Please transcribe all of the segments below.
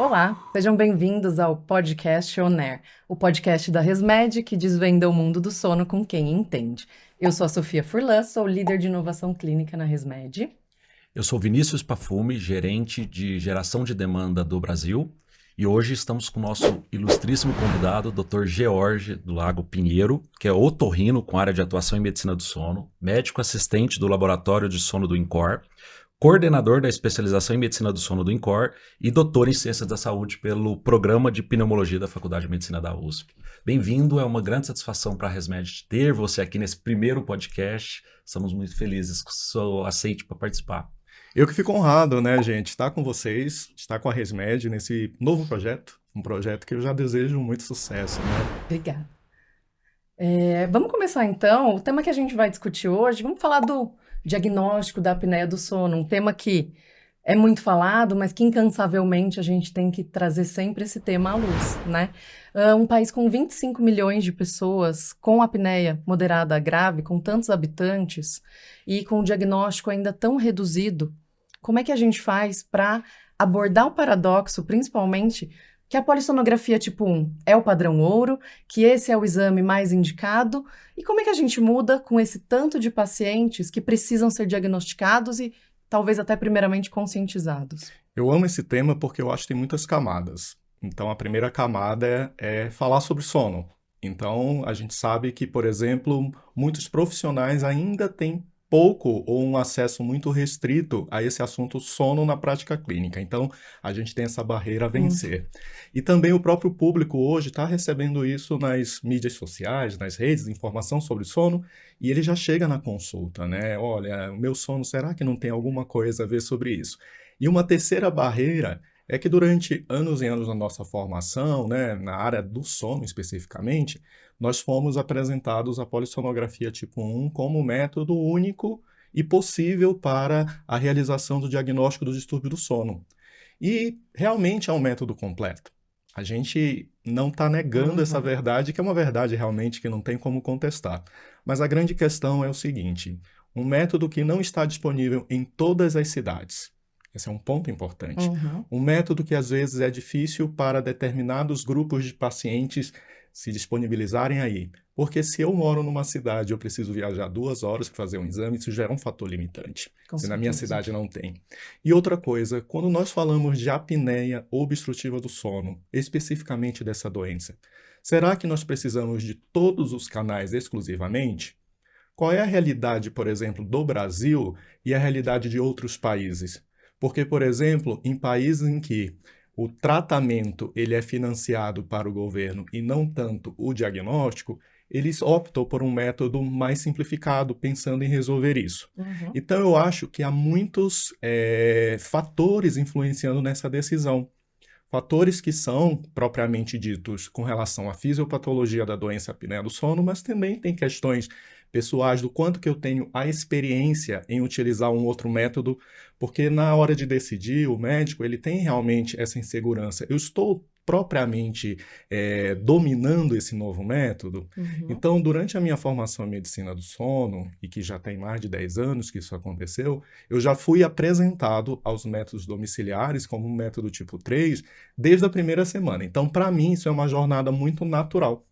Olá, sejam bem-vindos ao podcast On Air, o podcast da ResMed que desvenda o mundo do sono com quem entende. Eu sou a Sofia Furlan, sou líder de inovação clínica na ResMed. Eu sou Vinícius Pafumi, gerente de geração de demanda do Brasil, e hoje estamos com o nosso ilustríssimo convidado, Dr. George do Lago Pinheiro, que é otorrino com área de atuação em medicina do sono, médico assistente do laboratório de sono do INCOR, coordenador da especialização em medicina do sono do INCOR e doutor em ciências da saúde pelo programa de pneumologia da Faculdade de Medicina da USP. Bem-vindo, é uma grande satisfação para a ResMed ter você aqui nesse primeiro podcast. Estamos muito felizes que o senhor aceite para participar. Eu que fico honrado, né, gente, estar com vocês, estar com a ResMed nesse novo projeto, um projeto que eu já desejo muito sucesso, né? Obrigada. Vamos começar então. O tema que a gente vai discutir hoje, vamos falar do diagnóstico da apneia do sono, um tema que é muito falado, mas que incansavelmente a gente tem que trazer sempre esse tema à luz, né? Um país com 25 milhões de pessoas com apneia moderada a grave, com tantos habitantes e com um diagnóstico ainda tão reduzido, como é que a gente faz para abordar o paradoxo, principalmente que a polissonografia tipo 1 é o padrão ouro, que esse é o exame mais indicado, e como é que a gente muda com esse tanto de pacientes que precisam ser diagnosticados e talvez até primeiramente conscientizados? Eu amo esse tema porque eu acho que tem muitas camadas. Então, a primeira camada é falar sobre sono. Então, a gente sabe que, por exemplo, muitos profissionais ainda têm pouco ou um acesso muito restrito a esse assunto sono na prática clínica. Então, a gente tem essa barreira a vencer. E também o próprio público hoje está recebendo isso nas mídias sociais, nas redes, informação sobre sono, e ele já chega na consulta, né? Olha, o meu sono, será que não tem alguma coisa a ver sobre isso? E uma terceira barreira é que durante anos e anos da nossa formação, né, na área do sono especificamente, nós fomos apresentados a polissonografia tipo 1 como método único e possível para a realização do diagnóstico do distúrbio do sono. E realmente é um método completo. A gente não está negando essa verdade, que é uma verdade realmente que não tem como contestar. Mas a grande questão é o seguinte: um método que não está disponível em todas as cidades. Esse é um ponto importante. Um método que às vezes é difícil para determinados grupos de pacientes se disponibilizarem aí. Porque se eu moro numa cidade e eu preciso viajar 2 horas para fazer um exame, isso já é um fator limitante. Com Se na minha certeza. cidade não tem. E outra coisa, quando nós falamos de apneia obstrutiva do sono, especificamente dessa doença, será que nós precisamos de todos os canais exclusivamente? Qual é a realidade, por exemplo, do Brasil e a realidade de outros países? Porque, por exemplo, em países em que o tratamento ele é financiado para o governo e não tanto o diagnóstico, eles optam por um método mais simplificado, pensando em resolver isso. Então, eu acho que há muitos fatores influenciando nessa decisão. Fatores que são propriamente ditos com relação à fisiopatologia da doença apneia do sono, mas também tem questões pessoais do quanto que eu tenho a experiência em utilizar um outro método, porque na hora de decidir, o médico ele tem realmente essa insegurança. Eu estou propriamente dominando esse novo método? Então, durante a minha formação em medicina do sono, e que já tem mais de 10 anos que isso aconteceu, eu já fui apresentado aos métodos domiciliares como um método tipo 3 desde a primeira semana. Então, para mim, isso é uma jornada muito natural.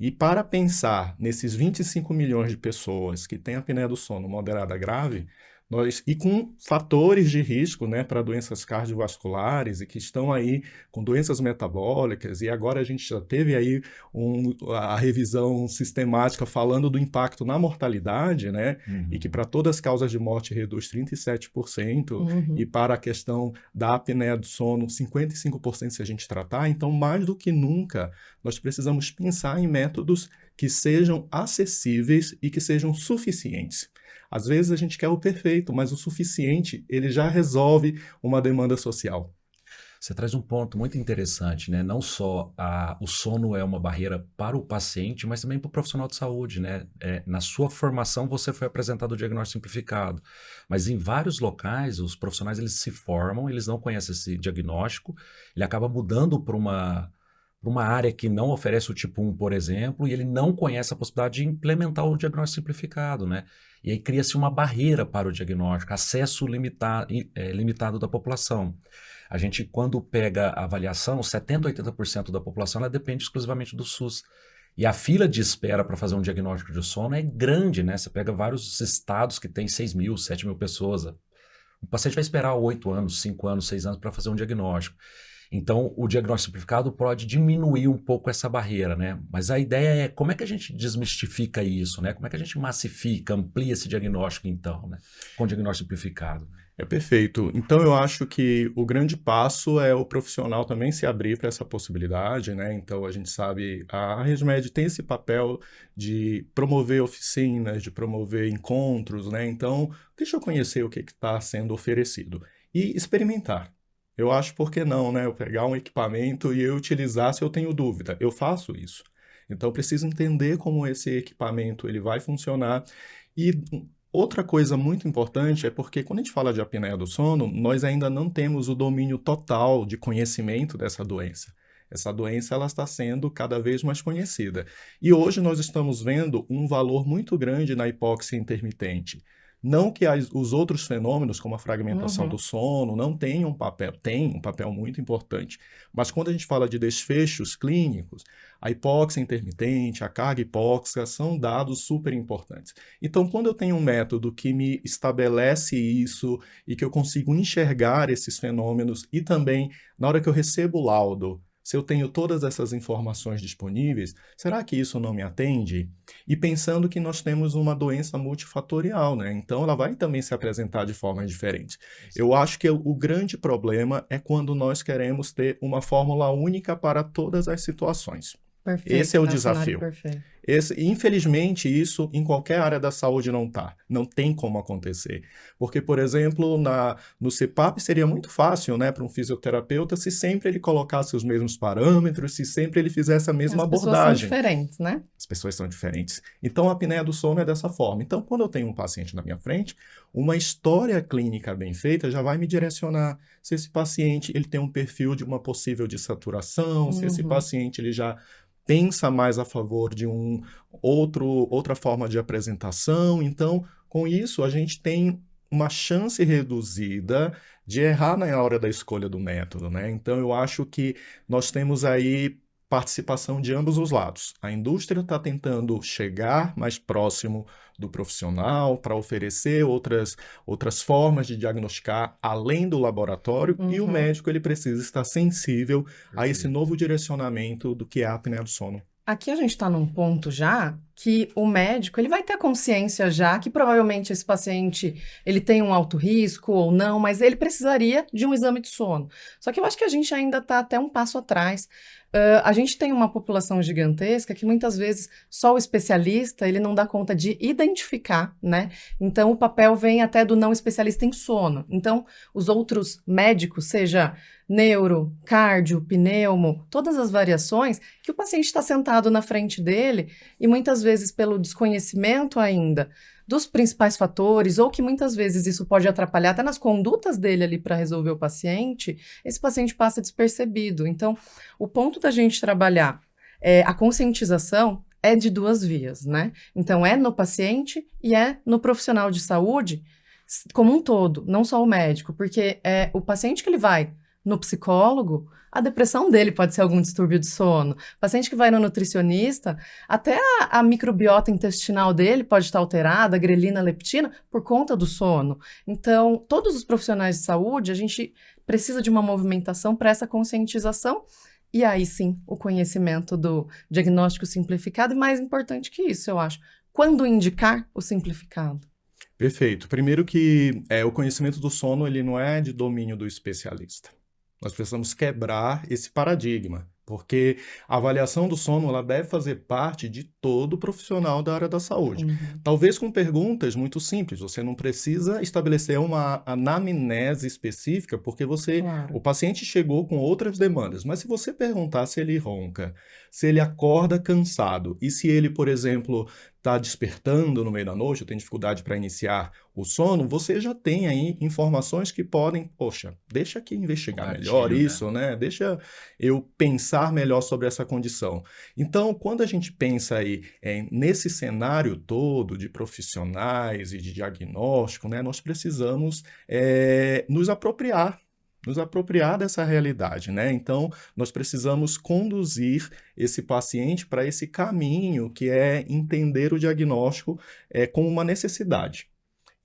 E para pensar nesses 25 milhões de pessoas que têm apneia do sono moderada grave, e com fatores de risco, né, para doenças cardiovasculares e que estão aí com doenças metabólicas, e agora a gente já teve aí a revisão sistemática falando do impacto na mortalidade, né, e que para todas as causas de morte reduz 37%, e para a questão da apneia do sono 55% se a gente tratar. Então, mais do que nunca, nós precisamos pensar em métodos que sejam acessíveis e que sejam suficientes. Às vezes a gente quer o perfeito, mas o suficiente, ele já resolve uma demanda social. Você traz um ponto muito interessante, né? Não só o sono é uma barreira para o paciente, mas também para o profissional de saúde, né? Na sua formação você foi apresentado o diagnóstico simplificado, mas em vários locais os profissionais eles se formam, eles não conhecem esse diagnóstico, ele acaba mudando para uma área que não oferece o tipo 1, por exemplo, e ele não conhece a possibilidade de implementar o diagnóstico simplificado, né? E aí cria-se uma barreira para o diagnóstico, acesso limitado da população. A gente, quando pega a avaliação, 70%, 80% da população ela depende exclusivamente do SUS. E a fila de espera para fazer um diagnóstico de sono é grande, né? Você pega vários estados que tem 6 mil, 7 mil pessoas. O paciente vai esperar 8 anos, 5 anos, 6 anos para fazer um diagnóstico. Então, o diagnóstico simplificado pode diminuir um pouco essa barreira, né? Mas a ideia é como é que a gente desmistifica isso, né? Como é que a gente massifica, amplia esse diagnóstico, então, né? Com o diagnóstico simplificado. É perfeito. Então, eu acho que o grande passo é o profissional também se abrir para essa possibilidade, né? Então, a gente sabe, a RedMed tem esse papel de promover oficinas, de promover encontros, né? Então, deixa eu conhecer o que está sendo oferecido e experimentar. Eu acho, por que não, né? Eu pegar um equipamento e eu utilizar se eu tenho dúvida. Eu faço isso. Então, eu preciso entender como esse equipamento ele vai funcionar. E outra coisa muito importante é porque quando a gente fala de apneia do sono, nós ainda não temos o domínio total de conhecimento dessa doença. Essa doença ela está sendo cada vez mais conhecida. E hoje nós estamos vendo um valor muito grande na hipóxia intermitente. Não que os outros fenômenos, como a fragmentação do sono, não tenham um papel, tem um papel muito importante. Mas quando a gente fala de desfechos clínicos, a hipóxia intermitente, a carga hipóxica são dados super importantes. Então, quando eu tenho um método que me estabelece isso e que eu consigo enxergar esses fenômenos e também, na hora que eu recebo o laudo, se eu tenho todas essas informações disponíveis, será que isso não me atende? E pensando que nós temos uma doença multifatorial, né? Então ela vai também se apresentar de formas diferentes. Eu acho que o grande problema é quando nós queremos ter uma fórmula única para todas as situações. Perfeito, Esse é o né? Cenário desafio. perfeito. Infelizmente, isso em qualquer área da saúde não tá. Não tem como acontecer. Porque, por exemplo, no CPAP seria muito fácil, né, para um fisioterapeuta se sempre ele colocasse os mesmos parâmetros, se sempre ele fizesse a mesma As pessoas são abordagem. diferentes, né? As pessoas são diferentes. Então, a apneia do sono é dessa forma. Então, quando eu tenho um paciente na minha frente, uma história clínica bem feita já vai me direcionar se esse paciente ele tem um perfil de uma possível dessaturação, se esse paciente ele já pensa mais a favor de outra forma de apresentação. Então, com isso, a gente tem uma chance reduzida de errar na hora da escolha do método, né? Então, eu acho que nós temos aí participação de ambos os lados. A indústria está tentando chegar mais próximo do profissional para oferecer outras formas de diagnosticar além do laboratório e o médico ele precisa estar sensível a esse novo direcionamento do que é a apneia do sono. Aqui a gente está num ponto já que o médico ele vai ter consciência já que provavelmente esse paciente ele tem um alto risco ou não, mas ele precisaria de um exame de sono. Só que eu acho que a gente ainda está até um passo atrás. A gente tem uma população gigantesca que muitas vezes só o especialista ele não dá conta de identificar, né? Então o papel vem até do não especialista em sono. Então os outros médicos, seja neuro, cardio, pneumo, todas as variações que o paciente está sentado na frente dele e muitas vezes pelo desconhecimento ainda dos principais fatores, ou que muitas vezes isso pode atrapalhar até nas condutas dele ali para resolver o paciente, esse paciente passa despercebido. Então, o ponto da gente trabalhar a conscientização é de duas vias, né? Então, é no paciente e é no profissional de saúde como um todo, não só o médico, porque é o paciente que ele vai no psicólogo, a depressão dele pode ser algum distúrbio de sono. O paciente que vai no nutricionista, até a microbiota intestinal dele pode estar alterada, a grelina, a leptina, por conta do sono. Então, todos os profissionais de saúde, a gente precisa de uma movimentação para essa conscientização e aí sim, o conhecimento do diagnóstico simplificado e mais importante que isso, eu acho, quando indicar o simplificado. Perfeito. Primeiro que o conhecimento do sono ele não é de domínio do especialista. Nós precisamos quebrar esse paradigma, porque a avaliação do sono ela deve fazer parte de todo profissional da área da saúde. Talvez com perguntas muito simples, você não precisa estabelecer uma anamnese específica, porque o paciente chegou com outras demandas, mas se você perguntar se ele ronca, se ele acorda cansado e se ele, por exemplo, está despertando no meio da noite, ou tem dificuldade para iniciar o sono, você já tem aí informações que podem, poxa, deixa aqui investigar melhor isso, né? Deixa eu pensar melhor sobre essa condição. Então, quando a gente pensa aí nesse cenário todo de profissionais e de diagnóstico, né, nós precisamos nos apropriar nos apropriar dessa realidade, né? Então, nós precisamos conduzir esse paciente para esse caminho que é entender o diagnóstico como uma necessidade.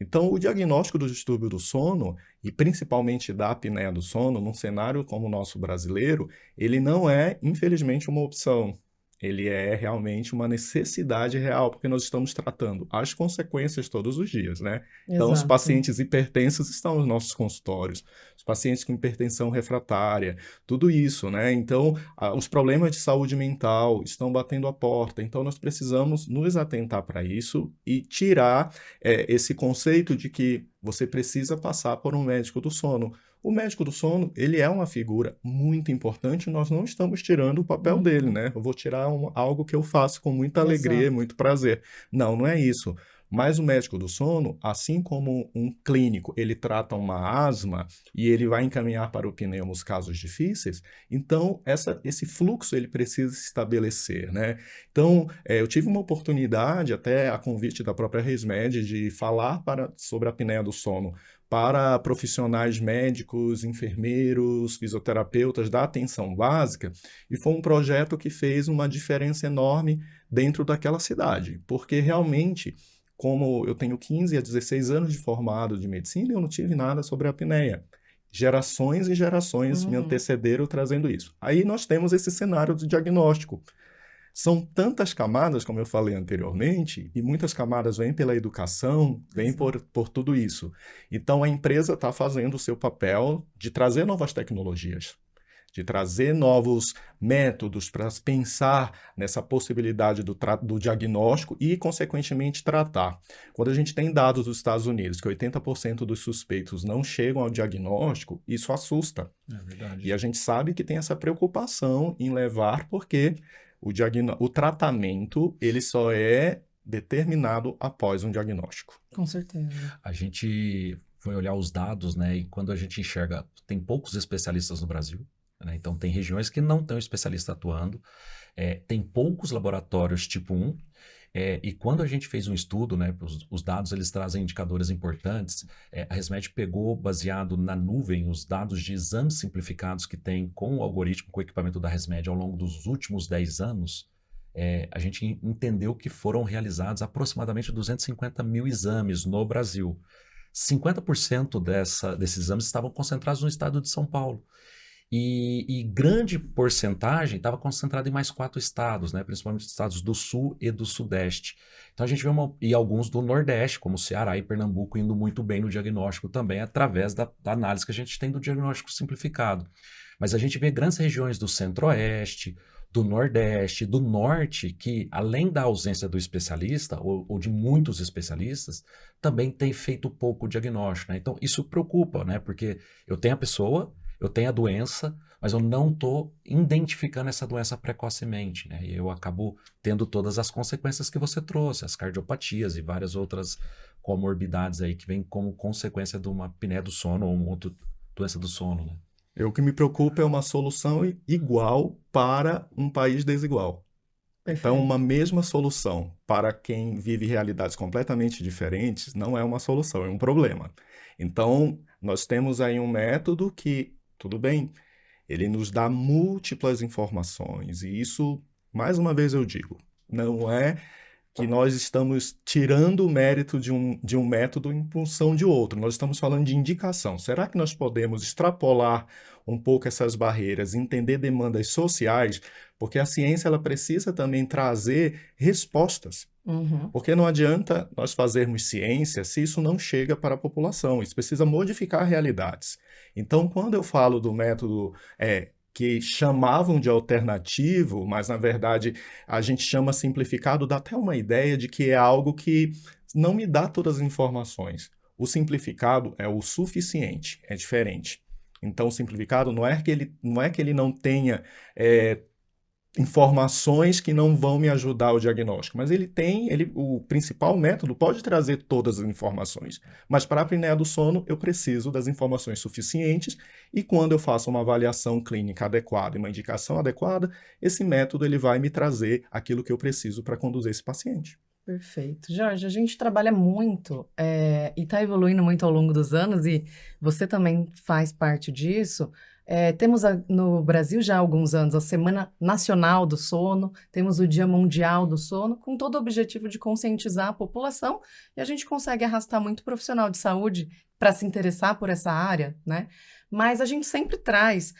Então, o diagnóstico do distúrbio do sono, e principalmente da apneia do sono, num cenário como o nosso brasileiro, ele não é, infelizmente, uma opção. Ele é realmente uma necessidade real, porque nós estamos tratando as consequências todos os dias, né? Então, os Exato. pacientes hipertensos estão nos nossos consultórios, os pacientes com hipertensão refratária, tudo isso, né? Então, os problemas de saúde mental estão batendo a porta. Então, nós precisamos nos atentar para isso e tirar esse conceito de que você precisa passar por um médico do sono. O médico do sono, ele é uma figura muito importante, nós não estamos tirando o papel dele, Uhum. né? Eu vou tirar algo que eu faço com muita alegria, Exato. muito prazer. Não, não é isso. Mas o médico do sono, assim como um clínico, ele trata uma asma e ele vai encaminhar para o pneu nos casos difíceis, então esse fluxo ele precisa se estabelecer, né? Então, eu tive uma oportunidade, até a convite da própria ResMed, de falar sobre a apneia do sono para profissionais médicos, enfermeiros, fisioterapeutas da atenção básica, e foi um projeto que fez uma diferença enorme dentro daquela cidade, porque realmente, como eu tenho 15 a 16 anos de formado de medicina, eu não tive nada sobre a apneia. Gerações e gerações me Uhum. antecederam trazendo isso. Aí nós temos esse cenário do diagnóstico. São tantas camadas, como eu falei anteriormente, e muitas camadas vêm pela educação, vêm Exato. por tudo isso. Então, a empresa está fazendo o seu papel de trazer novas tecnologias, de trazer novos métodos para pensar nessa possibilidade do diagnóstico e, consequentemente, tratar. Quando a gente tem dados dos Estados Unidos que 80% dos suspeitos não chegam ao diagnóstico, isso assusta. É E verdade. a gente sabe que tem essa preocupação em levar, porque o tratamento ele só é determinado após um diagnóstico. Com certeza. A gente foi olhar os dados, né? E quando a gente enxerga, tem poucos especialistas no Brasil, né? Então tem regiões que não tem um especialista atuando, tem poucos laboratórios tipo 1, e quando a gente fez um estudo, né, os dados eles trazem indicadores importantes, a ResMed pegou, baseado na nuvem, os dados de exames simplificados que tem com o algoritmo, com o equipamento da ResMed ao longo dos últimos 10 anos, a gente entendeu que foram realizados aproximadamente 250 mil exames no Brasil. 50% desses exames estavam concentrados no estado de São Paulo. E grande porcentagem estava concentrada em mais 4 estados, né? Principalmente estados do Sul e do Sudeste. Então a gente vê e alguns do Nordeste, como Ceará e Pernambuco, indo muito bem no diagnóstico também, através da análise que a gente tem do diagnóstico simplificado. Mas a gente vê grandes regiões do Centro-Oeste, do Nordeste, do Norte, que além da ausência do especialista, ou de muitos especialistas, também tem feito pouco diagnóstico, né? Então isso preocupa, né? Porque eu tenho a pessoa, eu tenho a doença, mas eu não estou identificando essa doença precocemente, né? E eu acabo tendo todas as consequências que você trouxe, as cardiopatias e várias outras comorbidades aí que vêm como consequência de uma apneia do sono ou uma outra doença do sono, né? O que me preocupa é uma solução igual para um país desigual. Então, uma Perfeito. mesma solução para quem vive realidades completamente diferentes não é uma solução, é um problema. Então, nós temos aí um método que, tudo bem, ele nos dá múltiplas informações, e isso, mais uma vez eu digo, não é que nós estamos tirando o mérito de um método em função de outro. Nós estamos falando de indicação. Será que nós podemos extrapolar um pouco essas barreiras, entender demandas sociais? Porque a ciência ela precisa também trazer respostas. Uhum. Porque não adianta nós fazermos ciência se isso não chega para a população. Isso precisa modificar realidades. Então, quando eu falo do método que chamavam de alternativo, mas na verdade a gente chama simplificado, dá até uma ideia de que é algo que não me dá todas as informações. O simplificado é o suficiente, é diferente. Então, o simplificado não é que ele não tenha informações que não vão me ajudar ao diagnóstico, mas o principal método pode trazer todas as informações, mas para a apneia do sono eu preciso das informações suficientes e quando eu faço uma avaliação clínica adequada e uma indicação adequada, esse método ele vai me trazer aquilo que eu preciso para conduzir esse paciente. Perfeito. Jorge, a gente trabalha muito e está evoluindo muito ao longo dos anos, e você também faz parte disso. Temos no Brasil já há alguns anos a Semana Nacional do Sono, temos o Dia Mundial do Sono, com todo o objetivo de conscientizar a população, e a gente consegue arrastar muito profissional de saúde para se interessar por essa área, né? Mas a gente sempre traz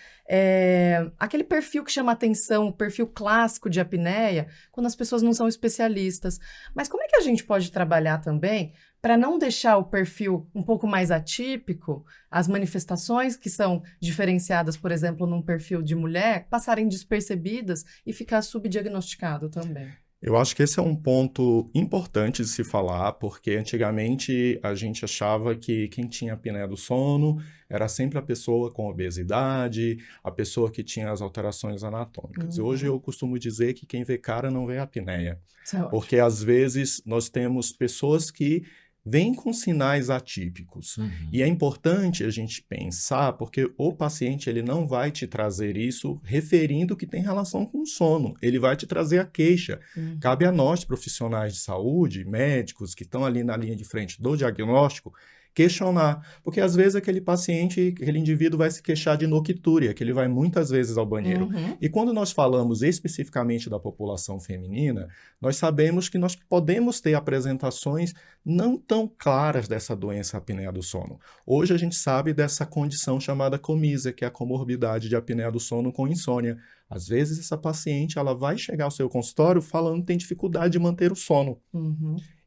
aquele perfil que chama atenção, o perfil clássico de apneia, quando as pessoas não são especialistas. Mas como é que a gente pode trabalhar também para não deixar o perfil um pouco mais atípico, as manifestações que são diferenciadas, por exemplo, num perfil de mulher, passarem despercebidas e ficar subdiagnosticado também? Eu acho que esse é um ponto importante de se falar, porque antigamente a gente achava que quem tinha apneia do sono era sempre a pessoa com obesidade, a pessoa que tinha as alterações anatômicas. Hoje eu costumo dizer que quem vê cara não vê apneia, Isso é ótimo. porque às vezes nós temos pessoas que vêm com sinais atípicos. E é importante a gente pensar, porque o paciente ele não vai te trazer isso referindo que tem relação com o sono. Ele vai te trazer a queixa. Cabe a nós, profissionais de saúde, médicos que estão ali na linha de frente do diagnóstico, questionar. Porque às vezes aquele paciente, aquele indivíduo vai se queixar de noctúria, que ele vai muitas vezes ao banheiro. E quando nós falamos especificamente da população feminina, nós sabemos que nós podemos ter apresentações não tão claras dessa doença apneia do sono. Hoje a gente sabe dessa condição chamada comísia, que é a comorbidade de apneia do sono com insônia. Às vezes essa paciente ela vai chegar ao seu consultório falando que tem dificuldade de manter o sono.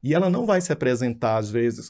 E ela não vai se apresentar, às vezes,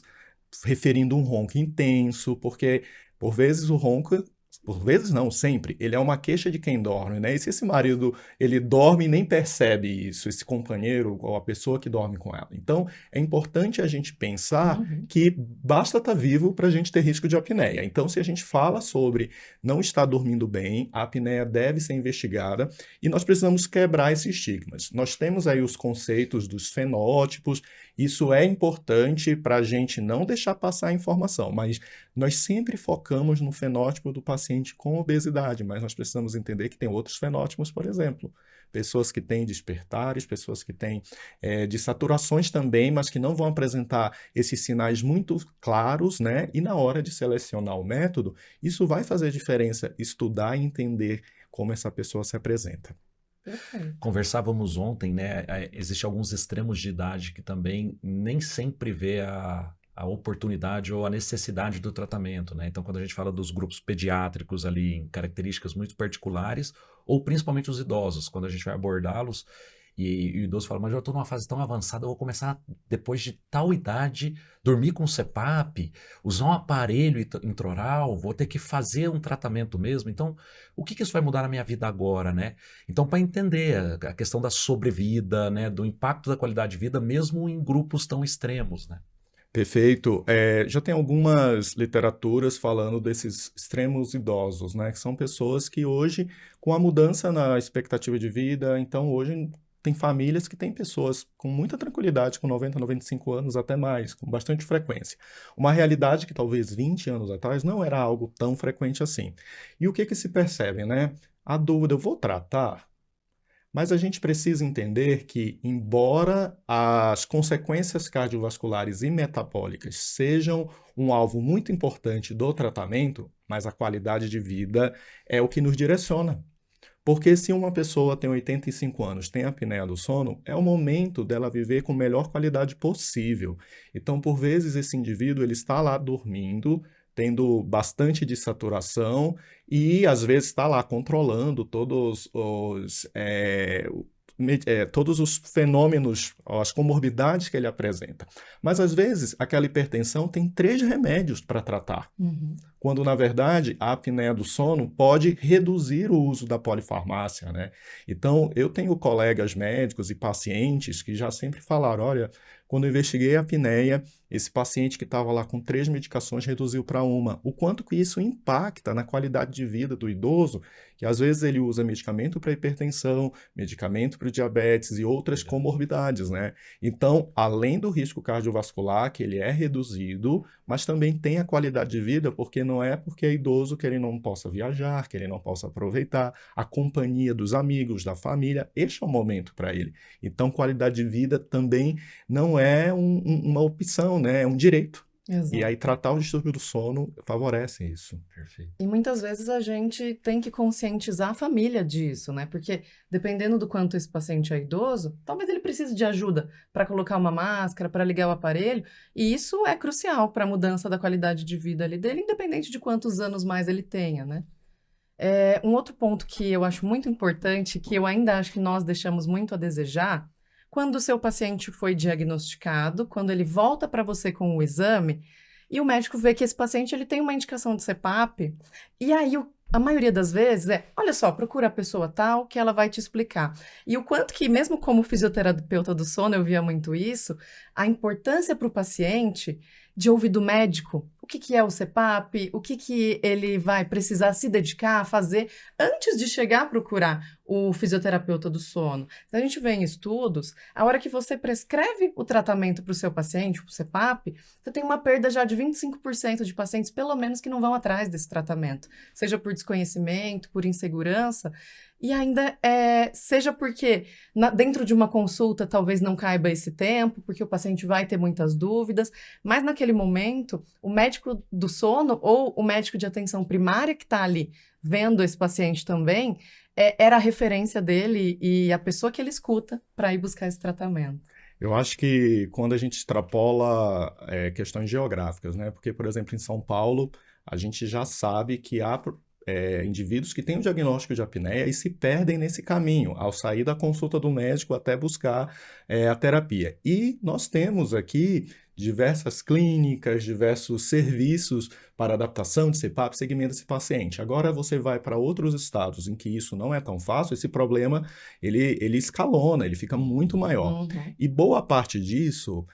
referindo um ronco intenso, porque por vezes o ronco, por vezes não, sempre, ele é uma queixa de quem dorme, né? E se esse marido, ele dorme e nem percebe isso, esse companheiro ou a pessoa que dorme com ela. Então, é importante a gente pensar que basta estar vivo para a gente ter risco de apneia. Então, se a gente fala sobre não estar dormindo bem, a apneia deve ser investigada e nós precisamos quebrar esses estigmas. Nós temos aí os conceitos dos fenótipos, isso é importante para a gente não deixar passar a informação, mas nós sempre focamos no fenótipo do paciente com obesidade, mas nós precisamos entender que tem outros fenótipos, por exemplo, pessoas que têm despertares, pessoas que têm desaturações também, mas que não vão apresentar esses sinais muito claros, né? E na hora de selecionar o método, isso vai fazer diferença, estudar e entender como essa pessoa se apresenta. Conversávamos ontem, né? Existem alguns extremos de idade que também nem sempre vê a oportunidade ou a necessidade do tratamento, né? Então, quando a gente fala dos grupos pediátricos ali em características muito particulares, ou principalmente os idosos, quando a gente vai abordá-los, e o idoso fala, mas eu estou numa fase tão avançada, eu vou começar, depois de tal idade, dormir com CPAP, usar um aparelho intraoral, vou ter que fazer um tratamento mesmo. Então, o que isso vai mudar na minha vida agora, né? Então, para entender a questão da sobrevida, né, do impacto da qualidade de vida, mesmo em grupos tão extremos, né? Perfeito. Já tem algumas literaturas falando desses extremos idosos, né? Que são pessoas que hoje, com a mudança na expectativa de vida, então hoje tem famílias que têm pessoas com muita tranquilidade, com 90, 95 anos, até mais, com bastante frequência. Uma realidade que talvez 20 anos atrás não era algo tão frequente assim. E o que se percebe, né? A dúvida, eu vou tratar? Mas a gente precisa entender que, embora as consequências cardiovasculares e metabólicas sejam um alvo muito importante do tratamento, mas a qualidade de vida é o que nos direciona. Porque se uma pessoa tem 85 anos, tem apneia do sono, é o momento dela viver com a melhor qualidade possível. Então, por vezes, esse indivíduo ele está lá dormindo, tendo bastante desaturação e, às vezes, está lá controlando todos os fenômenos, as comorbidades que ele apresenta. Mas, às vezes, aquela hipertensão tem 3 remédios para tratar. Quando, na verdade, a apneia do sono pode reduzir o uso da polifarmácia, né? Então, eu tenho colegas médicos e pacientes que já sempre falaram, olha, quando eu investiguei a apneia, Esse paciente que estava lá com 3 medicações reduziu para uma. O quanto que isso impacta na qualidade de vida do idoso, que às vezes ele usa medicamento para hipertensão, medicamento para diabetes e outras comorbidades, né? Então, além do risco cardiovascular, que ele é reduzido, mas também tem a qualidade de vida, porque não é porque é idoso que ele não possa viajar, que ele não possa aproveitar a companhia dos amigos, da família. Este é o momento para ele. Então, qualidade de vida também não é uma opção, né? É um direito. E aí, Exato. tratar o distúrbio do sono favorece isso. Perfeito. E muitas vezes a gente tem que conscientizar a família disso, né? Porque dependendo do quanto esse paciente é idoso, talvez ele precise de ajuda para colocar uma máscara, para ligar o aparelho, e isso é crucial para a mudança da qualidade de vida ali dele, independente de quantos anos mais ele tenha, né? Um outro ponto que eu acho muito importante, que eu ainda acho que nós deixamos muito a desejar, quando o seu paciente foi diagnosticado, quando ele volta para você com o exame, e o médico vê que esse paciente ele tem uma indicação de CPAP, e aí a maioria das vezes olha só, procura a pessoa tal que ela vai te explicar. E o quanto que, mesmo como fisioterapeuta do sono, eu via muito isso, a importância para o paciente de ouvir do médico o que é o CPAP, o que ele vai precisar se dedicar a fazer antes de chegar a procurar o fisioterapeuta do sono. A gente vê em estudos, a hora que você prescreve o tratamento para o seu paciente, o CPAP, você tem uma perda já de 25% de pacientes, pelo menos, que não vão atrás desse tratamento, seja por desconhecimento, por insegurança, e ainda seja porque dentro de uma consulta talvez não caiba esse tempo, porque o paciente vai ter muitas dúvidas, mas naquele momento, o médico do sono ou o médico de atenção primária que está ali vendo esse paciente também, era a referência dele e a pessoa que ele escuta para ir buscar esse tratamento. Eu acho que quando a gente extrapola questões geográficas, né? Porque, por exemplo, em São Paulo, a gente já sabe que há indivíduos que têm o diagnóstico de apneia e se perdem nesse caminho, ao sair da consulta do médico até buscar a terapia. E nós temos aqui diversas clínicas, diversos serviços para adaptação de CPAP, segmento desse paciente. Agora você vai para outros estados em que isso não é tão fácil, esse problema ele escalona, ele fica muito maior. Uhum. E boa parte disso,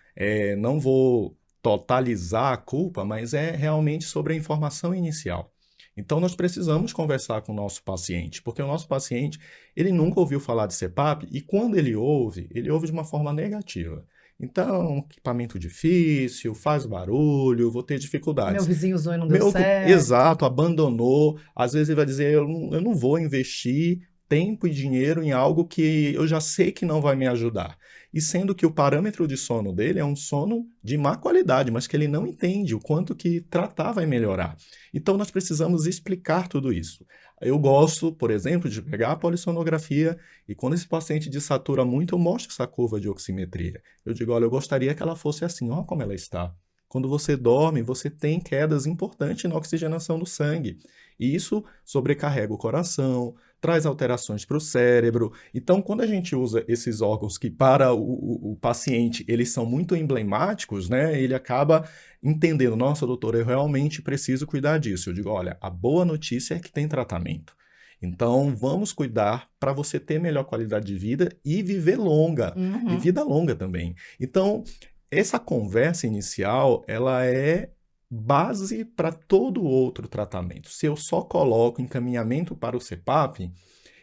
não vou totalizar a culpa, mas é realmente sobre a informação inicial. Então, nós precisamos conversar com o nosso paciente, porque o nosso paciente, ele nunca ouviu falar de CPAP e quando ele ouve de uma forma negativa. Então, equipamento difícil, faz barulho, vou ter Meu dificuldades. vizinho usou e não deu certo. Exato, abandonou. Às vezes ele vai dizer, eu não vou investir tempo e dinheiro em algo que eu já sei que não vai me ajudar. E sendo que o parâmetro de sono dele é um sono de má qualidade, mas que ele não entende o quanto que tratar vai melhorar. Então nós precisamos explicar tudo isso. Eu gosto, por exemplo, de pegar a polissonografia e quando esse paciente desatura muito, eu mostro essa curva de oximetria. Eu digo, olha, eu gostaria que ela fosse assim, olha como ela está. Quando você dorme, você tem quedas importantes na oxigenação do sangue. E isso sobrecarrega o coração, traz alterações para o cérebro. Então, quando a gente usa esses órgãos que para o paciente eles são muito emblemáticos, né, ele acaba entendendo, nossa, doutora, eu realmente preciso cuidar disso. Eu digo, olha, a boa notícia é que tem tratamento. Então, vamos cuidar para você ter melhor qualidade de vida e viver longa, e vida longa também. Então, essa conversa inicial, ela é base para todo outro tratamento. Se eu só coloco encaminhamento para o CPAP,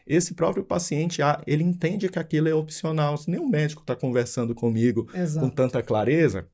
esse próprio paciente, ele entende que aquilo é opcional. Se nem o médico está conversando comigo com tanta clareza,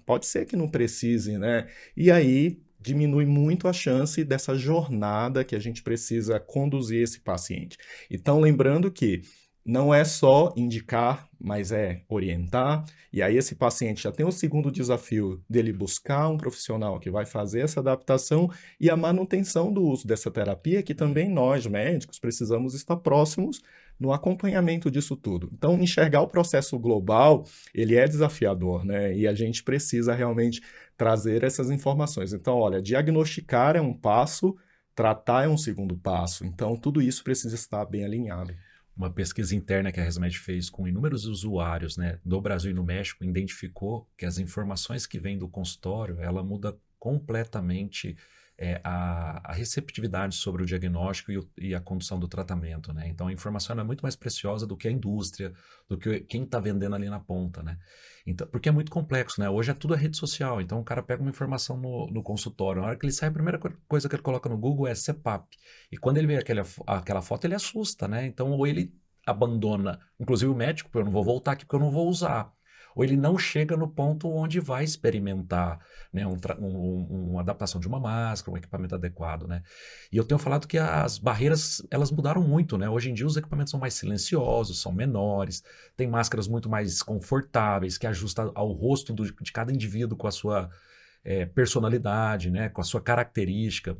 pode ser que não precise, né? E aí diminui muito a chance dessa jornada que a gente precisa conduzir esse paciente. Então, lembrando que não é só indicar, mas é orientar. E aí esse paciente já tem o segundo desafio dele buscar um profissional que vai fazer essa adaptação e a manutenção do uso dessa terapia, que também nós, médicos, precisamos estar próximos no acompanhamento disso tudo. Então, enxergar o processo global, ele é desafiador, né? E a gente precisa realmente trazer essas informações. Então, olha, diagnosticar é um passo, tratar é um segundo passo. Então, tudo isso precisa estar bem alinhado. Uma pesquisa interna que a ResMed fez com inúmeros usuários, né, do Brasil e no México, identificou que as informações que vêm do consultório, ela muda completamente a receptividade sobre o diagnóstico e a condução do tratamento, né? Então a informação é muito mais preciosa do que a indústria, do que quem está vendendo ali na ponta, né? Então, porque é muito complexo, né? Hoje é tudo a rede social, então o cara pega uma informação no consultório, na hora que ele sai, a primeira coisa que ele coloca no Google é CPAP, e quando ele vê aquela foto, ele assusta, né? Então ou ele abandona, inclusive o médico, eu não vou voltar aqui porque eu não vou usar. Ou ele não chega no ponto onde vai experimentar, né, uma adaptação de uma máscara, um equipamento adequado, né? E eu tenho falado que as barreiras, elas mudaram muito, né? Hoje em dia os equipamentos são mais silenciosos, são menores, tem máscaras muito mais confortáveis, que ajustam ao rosto de cada indivíduo com a sua personalidade, né? Com a sua característica.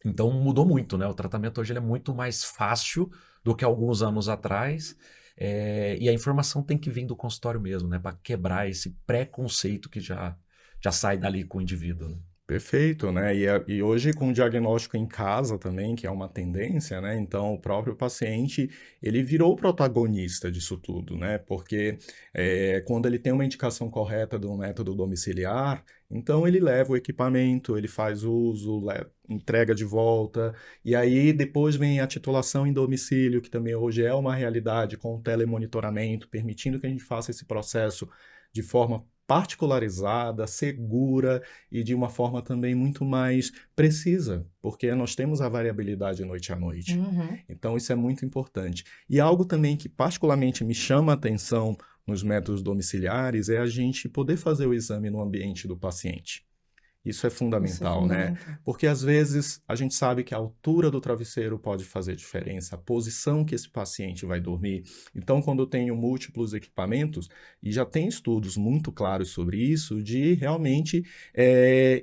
Então mudou muito, né? O tratamento hoje ele é muito mais fácil do que alguns anos atrás. E a informação tem que vir do consultório mesmo, né? Para quebrar esse preconceito que já sai dali com o indivíduo, né? Perfeito, né? E hoje com o diagnóstico em casa também, que é uma tendência, né? Então o próprio paciente, ele virou o protagonista disso tudo, né? Porque quando ele tem uma indicação correta do método domiciliar, então ele leva o equipamento, ele faz uso, entrega de volta, e aí depois vem a titulação em domicílio, que também hoje é uma realidade com o telemonitoramento, permitindo que a gente faça esse processo de forma particularizada, segura e de uma forma também muito mais precisa, porque nós temos a variabilidade noite a noite. Uhum. Então isso é muito importante. E algo também que particularmente me chama a atenção nos métodos domiciliares é a gente poder fazer o exame no ambiente do paciente. Isso é fundamental, né? Porque às vezes a gente sabe que a altura do travesseiro pode fazer diferença, a posição que esse paciente vai dormir. Então, quando eu tenho múltiplos equipamentos, e já tem estudos muito claros sobre isso, de realmente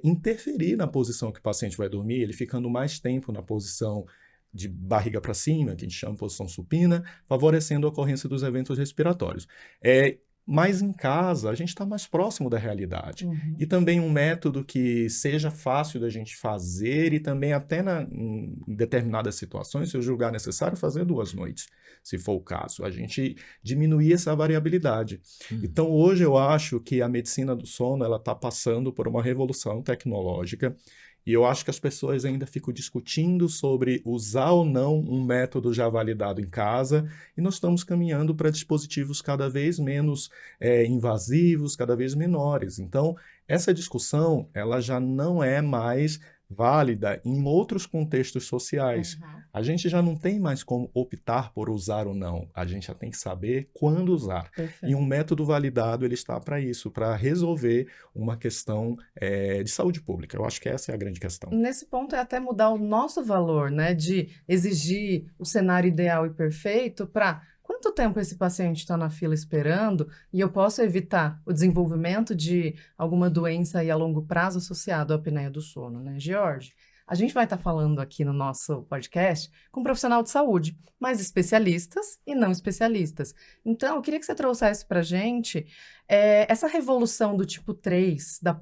interferir na posição que o paciente vai dormir, ele ficando mais tempo na posição de barriga para cima, que a gente chama de posição supina, favorecendo a ocorrência dos eventos respiratórios. Mas em casa, a gente está mais próximo da realidade. Uhum. E também um método que seja fácil da gente fazer e também até em determinadas situações, se eu julgar necessário, fazer 2 noites, se for o caso. A gente diminuir essa variabilidade. Então, hoje eu acho que a medicina do sono ela está passando por uma revolução tecnológica. E eu acho que as pessoas ainda ficam discutindo sobre usar ou não um método já validado em casa, e nós estamos caminhando para dispositivos cada vez menos invasivos, cada vez menores. Então, essa discussão ela já não é mais válida em outros contextos sociais. Uhum. A gente já não tem mais como optar por usar ou não, a gente já tem que saber quando usar. Perfeito. E um método validado ele está para isso, para resolver uma questão de saúde pública. Eu acho que essa é a grande questão. Nesse ponto é até mudar o nosso valor, né? De exigir o cenário ideal e perfeito para quanto tempo esse paciente está na fila esperando e eu posso evitar o desenvolvimento de alguma doença aí a longo prazo associado à apneia do sono, né, George? A gente vai estar falando aqui no nosso podcast com um profissional de saúde, mas especialistas e não especialistas. Então, eu queria que você trouxesse para a gente essa revolução do tipo 3, da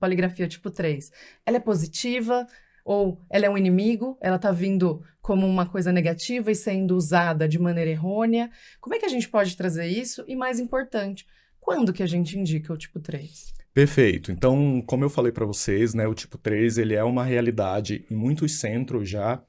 poligrafia tipo 3. Ela é positiva ou ela é um inimigo? Ela está vindo como uma coisa negativa e sendo usada de maneira errônea? Como é que a gente pode trazer isso? E mais importante, quando que a gente indica o tipo 3? Perfeito. Então, como eu falei para vocês, né, o tipo 3 ele é uma realidade em muitos centros já.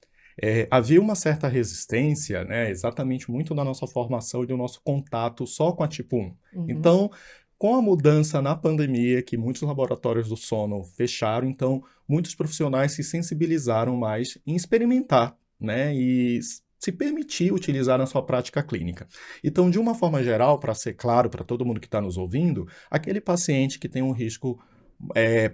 Havia uma certa resistência, né, exatamente muito da nossa formação e do nosso contato só com a tipo 1. Uhum. Então, com a mudança na pandemia, que muitos laboratórios do sono fecharam, então muitos profissionais se sensibilizaram mais em experimentar, né, e se permitir utilizar na sua prática clínica. Então, de uma forma geral, para ser claro para todo mundo que está nos ouvindo, aquele paciente que tem um risco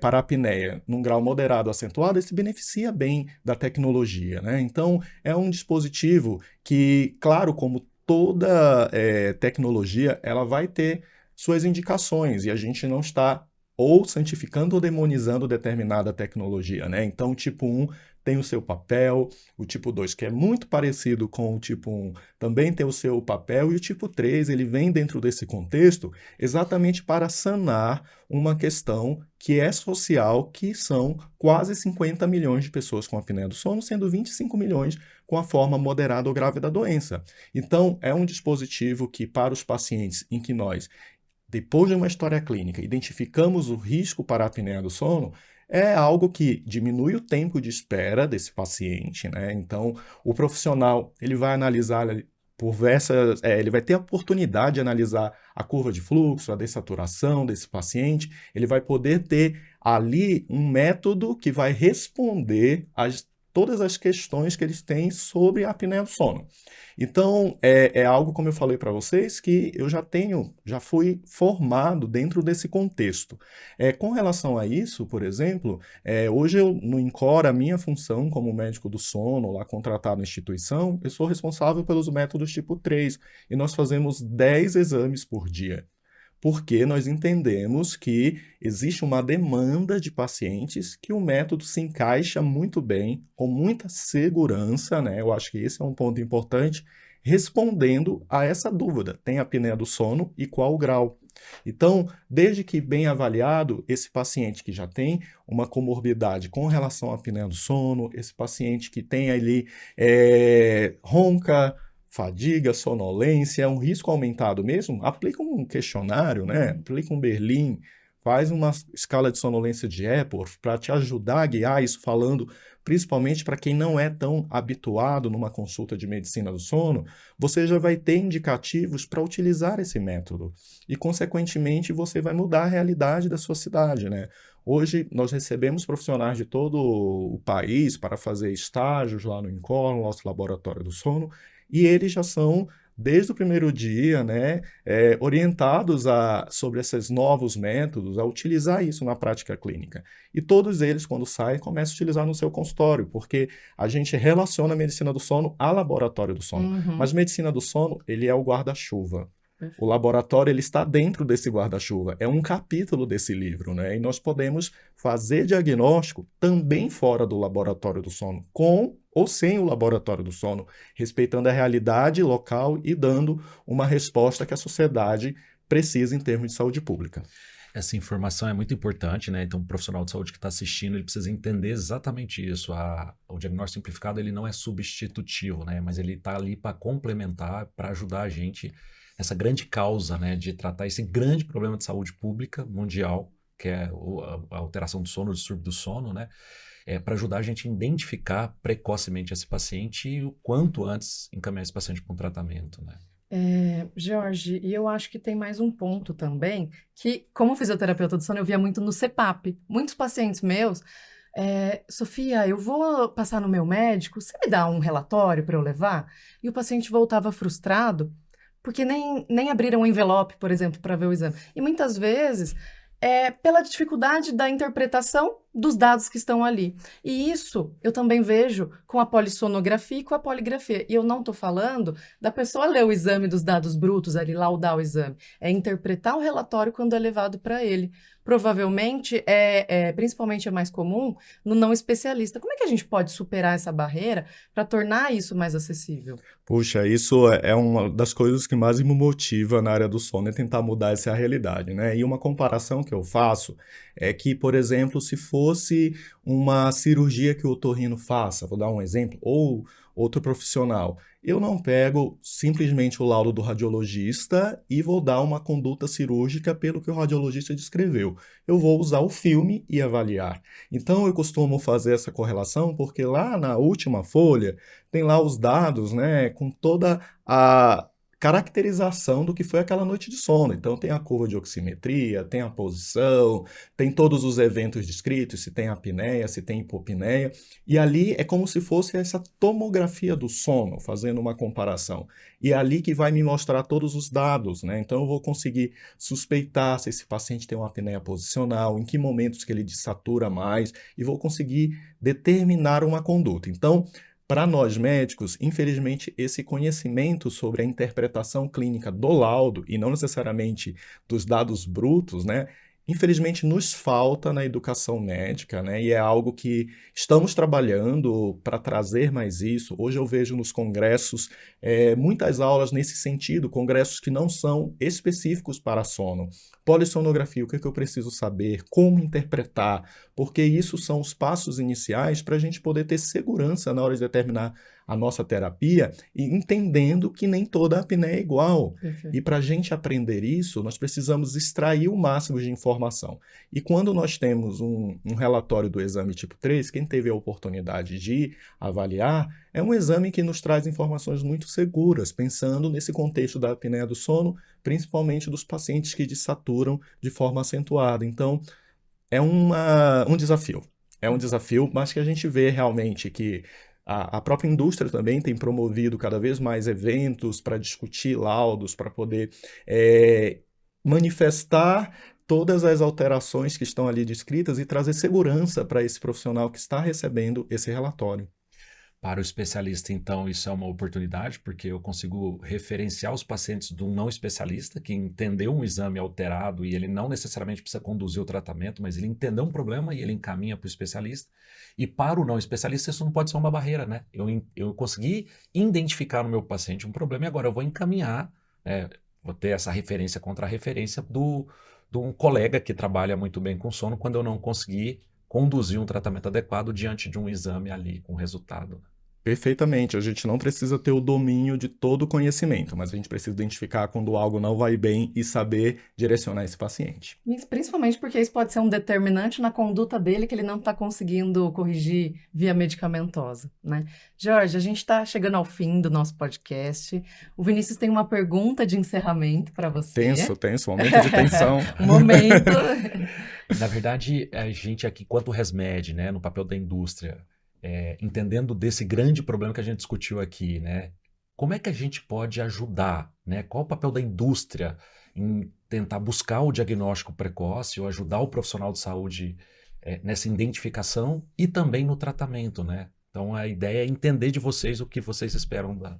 para apneia num grau moderado acentuado, ele se beneficia bem da tecnologia, né? Então, é um dispositivo que, claro, como toda tecnologia, ela vai ter suas indicações, e a gente não está ou santificando ou demonizando determinada tecnologia, né? Então, o tipo 1 tem o seu papel, o tipo 2, que é muito parecido com o tipo 1, também tem o seu papel, e o tipo 3, ele vem dentro desse contexto exatamente para sanar uma questão que é social, que são quase 50 milhões de pessoas com apneia do sono, sendo 25 milhões com a forma moderada ou grave da doença. Então, é um dispositivo que, para os pacientes em que nós, depois de uma história clínica, identificamos o risco para a apneia do sono, é algo que diminui o tempo de espera desse paciente, né? Então, o profissional, ele vai analisar ele vai ter a oportunidade de analisar a curva de fluxo, a dessaturação desse paciente, ele vai poder ter ali um método que vai responder todas as questões que eles têm sobre a apneia do sono. Então, é algo, como eu falei para vocês, que eu já fui formado dentro desse contexto. Com relação a isso, por exemplo, hoje no INCOR, a minha função como médico do sono, lá contratado na instituição, eu sou responsável pelos métodos tipo 3, e nós fazemos 10 exames por dia. Porque nós entendemos que existe uma demanda de pacientes que o método se encaixa muito bem, com muita segurança, né? Eu acho que esse é um ponto importante, respondendo a essa dúvida: tem apneia do sono e qual o grau? Então, desde que bem avaliado, esse paciente que já tem uma comorbidade com relação à apneia do sono, esse paciente que tem ali ronca, fadiga, sonolência, é um risco aumentado mesmo, aplica um questionário, né? Aplica um Berlim, faz uma escala de sonolência de Epworth para te ajudar a guiar isso, falando principalmente para quem não é tão habituado numa consulta de medicina do sono, você já vai ter indicativos para utilizar esse método. E, consequentemente, você vai mudar a realidade da sua cidade, né? Hoje, nós recebemos profissionais de todo o país para fazer estágios lá no INCOR, no nosso laboratório do sono, e eles já são, desde o primeiro dia, né, orientados sobre esses novos métodos, a utilizar isso na prática clínica. E todos eles, quando saem, começam a utilizar no seu consultório, porque a gente relaciona a medicina do sono ao laboratório do sono. Mas medicina do sono, ele é o guarda-chuva. O laboratório, ele está dentro desse guarda-chuva, é um capítulo desse livro, né? E nós podemos fazer diagnóstico também fora do laboratório do sono, com ou sem o laboratório do sono, respeitando a realidade local e dando uma resposta que a sociedade precisa em termos de saúde pública. Essa informação é muito importante, né? Então, o profissional de saúde que está assistindo, ele precisa entender exatamente isso. O diagnóstico simplificado, ele não é substitutivo, né? Mas ele está ali para complementar, para ajudar a gente nessa grande causa, né? De tratar esse grande problema de saúde pública mundial, que é a alteração do sono, o distúrbio do sono, né? Para ajudar a gente a identificar precocemente esse paciente e o quanto antes encaminhar esse paciente para um tratamento, né? Jorge, e eu acho que tem mais um ponto também, que como fisioterapeuta do sono eu via muito no CPAP. Muitos pacientes meus, Sofia, eu vou passar no meu médico, você me dá um relatório para eu levar? E o paciente voltava frustrado, porque nem abriram um envelope, por exemplo, para ver o exame. E muitas vezes pela dificuldade da interpretação dos dados que estão ali. E isso eu também vejo com a polissonografia e com a poligrafia. E eu não estou falando da pessoa ler o exame dos dados brutos ali, laudar o exame. É interpretar o relatório quando é levado para ele. Provavelmente, principalmente é mais comum no não especialista. Como é que a gente pode superar essa barreira para tornar isso mais acessível? Puxa, isso é uma das coisas que mais me motiva na área do sono, é tentar mudar essa realidade, né? E uma comparação que eu faço é que, por exemplo, se fosse uma cirurgia que o otorrino faça, vou dar um exemplo, ou outro profissional, eu não pego simplesmente o laudo do radiologista e vou dar uma conduta cirúrgica pelo que o radiologista descreveu. Eu vou usar o filme e avaliar. Então, eu costumo fazer essa correlação porque lá na última folha tem lá os dados, né, com toda a caracterização do que foi aquela noite de sono. Então, tem a curva de oximetria, tem a posição, tem todos os eventos descritos, se tem apneia, se tem hipopneia. E ali é como se fosse essa tomografia do sono, fazendo uma comparação. E é ali que vai me mostrar todos os dados, né? Então, eu vou conseguir suspeitar se esse paciente tem uma apneia posicional, em que momentos que ele desatura mais, e vou conseguir determinar uma conduta. Então, para nós médicos, infelizmente, esse conhecimento sobre a interpretação clínica do laudo, e não necessariamente dos dados brutos, né, infelizmente nos falta na educação médica, né, e é algo que estamos trabalhando para trazer mais isso. Hoje eu vejo nos congressos muitas aulas nesse sentido, congressos que não são específicos para sono. Polissonografia, o que eu preciso saber, como interpretar, porque isso são os passos iniciais para a gente poder ter segurança na hora de determinar a nossa terapia e entendendo que nem toda apneia é igual. Perfeito. E para a gente aprender isso, nós precisamos extrair o máximo de informação. E quando nós temos um relatório do exame tipo 3, quem teve a oportunidade de avaliar, é um exame que nos traz informações muito seguras, pensando nesse contexto da apneia do sono, principalmente dos pacientes que dessaturam de forma acentuada. Então, é um desafio. É um desafio, mas que a gente vê realmente que a própria indústria também tem promovido cada vez mais eventos para discutir laudos, para poder manifestar todas as alterações que estão ali descritas e trazer segurança para esse profissional que está recebendo esse relatório. Para o especialista, então, isso é uma oportunidade, porque eu consigo referenciar os pacientes do não especialista, que entendeu um exame alterado e ele não necessariamente precisa conduzir o tratamento, mas ele entendeu um problema e ele encaminha para o especialista. E para o não especialista, isso não pode ser uma barreira, né? Eu consegui identificar no meu paciente um problema e agora eu vou encaminhar, vou ter essa referência contra a referência de um colega que trabalha muito bem com sono quando eu não consegui conduzir um tratamento adequado diante de um exame ali com resultado. Perfeitamente, a gente não precisa ter o domínio de todo o conhecimento, mas a gente precisa identificar quando algo não vai bem e saber direcionar esse paciente. Principalmente porque isso pode ser um determinante na conduta dele que ele não está conseguindo corrigir via medicamentosa, né? Jorge, a gente está chegando ao fim do nosso podcast. O Vinícius tem uma pergunta de encerramento para você. Tenso, momento de tensão. Um momento. Na verdade, a gente aqui, quanto ResMed, né, no papel da indústria, entendendo desse grande problema que a gente discutiu aqui, né? Como é que a gente pode ajudar, né? Qual o papel da indústria em tentar buscar o diagnóstico precoce ou ajudar o profissional de saúde nessa identificação e também no tratamento, né? Então a ideia é entender de vocês o que vocês esperam da...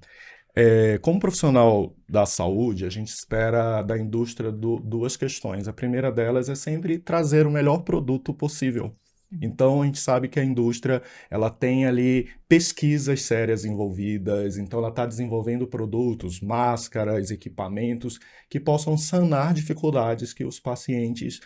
Como profissional da saúde, a gente espera da indústria duas questões. A primeira delas é sempre trazer o melhor produto possível. Então, a gente sabe que a indústria ela tem ali pesquisas sérias envolvidas, então ela está desenvolvendo produtos, máscaras, equipamentos que possam sanar dificuldades que os pacientes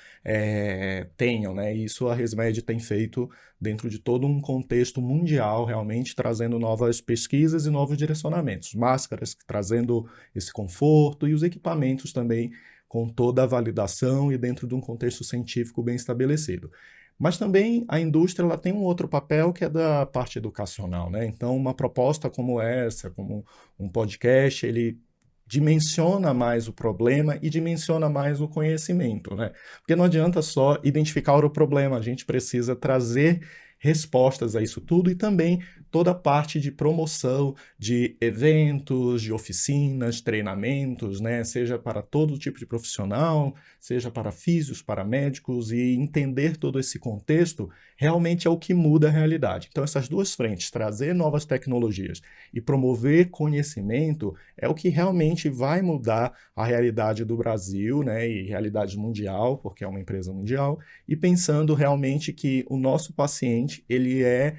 tenham, né? Isso a ResMed tem feito dentro de todo um contexto mundial, realmente trazendo novas pesquisas e novos direcionamentos. Máscaras trazendo esse conforto e os equipamentos também com toda a validação e dentro de um contexto científico bem estabelecido. Mas também a indústria ela tem um outro papel que é da parte educacional, né? Então, uma proposta como essa, como um podcast, ele dimensiona mais o problema e dimensiona mais o conhecimento, né? Porque não adianta só identificar o problema, a gente precisa trazer respostas a isso tudo e também toda a parte de promoção de eventos, de oficinas, treinamentos, né? Seja para todo tipo de profissional, seja para físios, para médicos, e entender todo esse contexto realmente é o que muda a realidade. Então essas duas frentes, trazer novas tecnologias e promover conhecimento, é o que realmente vai mudar a realidade do Brasil, né? E realidade mundial, porque é uma empresa mundial, e pensando realmente que o nosso paciente, ele é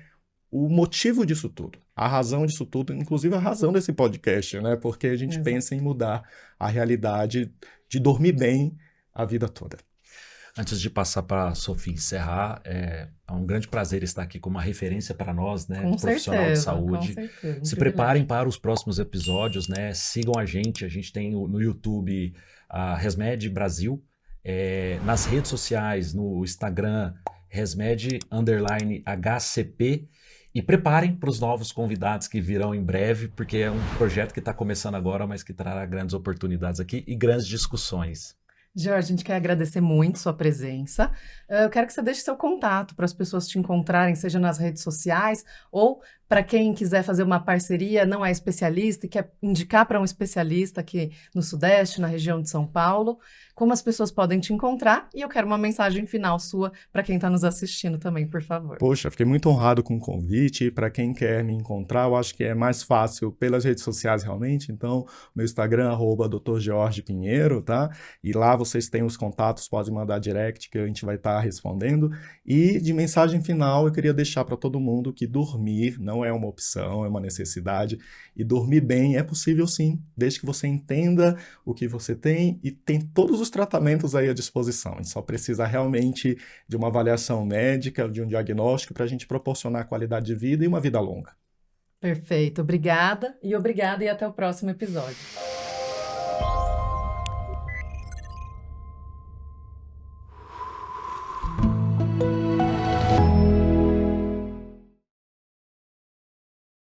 o motivo disso tudo, a razão disso tudo, inclusive a razão desse podcast, né? Porque a gente pensa em mudar a realidade de dormir bem a vida toda. Antes de passar para a Sofia encerrar, é um grande prazer estar aqui como uma referência para nós, né, com profissional certeza, de saúde. Com certeza, se preparem para os próximos episódios, né? Sigam a gente tem no YouTube a ResMed Brasil, nas redes sociais, no Instagram, ResMed_HCP. E preparem para os novos convidados que virão em breve, porque é um projeto que está começando agora, mas que trará grandes oportunidades aqui e grandes discussões. Jorge, a gente quer agradecer muito sua presença. Eu quero que você deixe seu contato para as pessoas te encontrarem, seja nas redes sociais ou para quem quiser fazer uma parceria, não é especialista e quer indicar para um especialista aqui no Sudeste, na região de São Paulo, como as pessoas podem te encontrar. E eu quero uma mensagem final sua para quem está nos assistindo também, por favor. Poxa, fiquei muito honrado com o convite. Para quem quer me encontrar, eu acho que é mais fácil pelas redes sociais realmente. Então, meu Instagram, @Dr. George Pinheiro, tá? E lá vocês têm os contatos, podem mandar direct que a gente vai estar respondendo. E de mensagem final, eu queria deixar para todo mundo que dormir não é uma opção, é uma necessidade. E dormir bem é possível sim, desde que você entenda o que você tem e tem todos os tratamentos aí à disposição. A gente só precisa realmente de uma avaliação médica, de um diagnóstico para a gente proporcionar qualidade de vida e uma vida longa. Perfeito. Obrigada e até o próximo episódio.